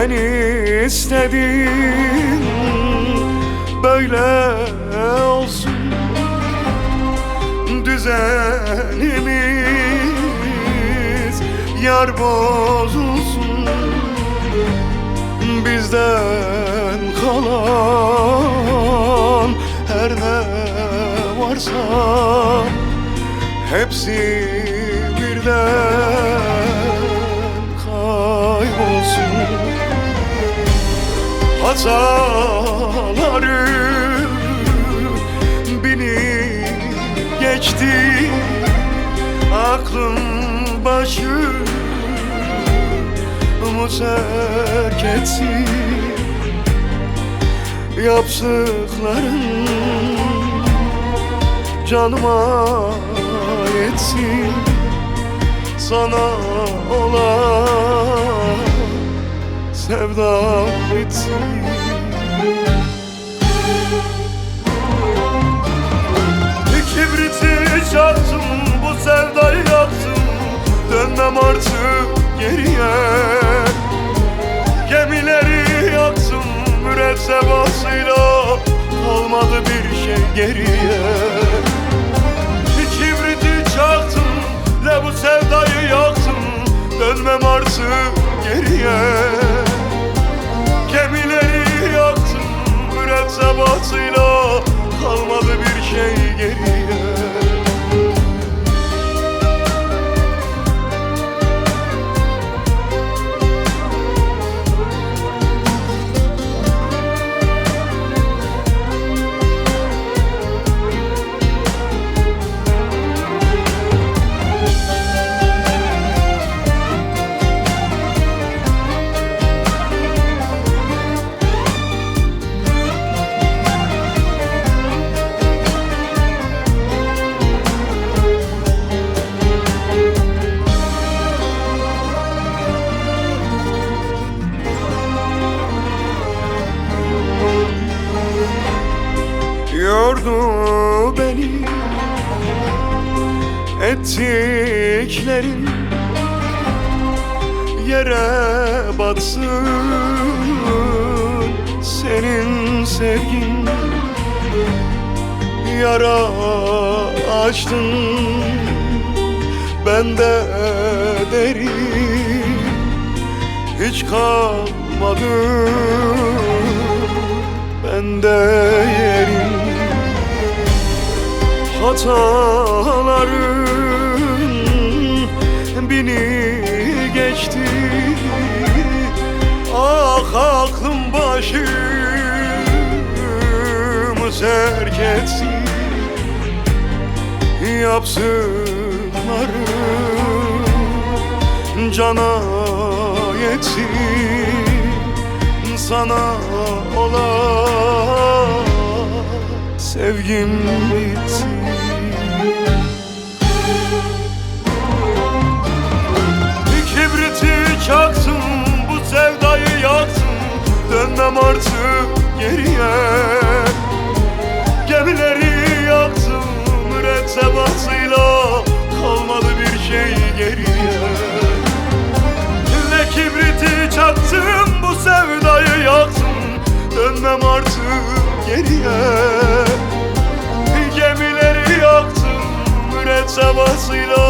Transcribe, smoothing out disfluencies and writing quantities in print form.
Ben istedim böyle olsun düzenimiz, yar bozulsun bizden kalan her ne varsa hepsi birden kaybolsun. Hataları bini geçti, aklım başımı terk etsin. Yaptıkların canıma yetsin, sana olan sevda bitsin. Kibriti çaktım, bu sevdayı yaktım, dönmem artık geriye. Gemileri yaktım mürettebasıyla, kalmadı bir şey geriye. Kibriti çaktım, bu sevdayı yaktım, dönmem artık geriye. Gemileri yaktım mürettebatıyla, kalmadı bir şey geriye. Yordu beni ettiklerin, yere batsın senin sevgin. Yara açtın bende derin, hiç kalmadı bende yerin. Hataların bini geçti, ah aklım başımı terk etsin. Yapsınları cana yetsin, sana olan sevgim bitsin. Kibriti çaktım, bu sevdayı yaktım, dönmem artık geriye. Gemileri yaktım mürettebatıyla, kalmadı bir şey geriye. Ne kibriti çaktım, bu sevdayı yaktım, dönmem artık geriye. Gemileri yaktım mürettebatıyla,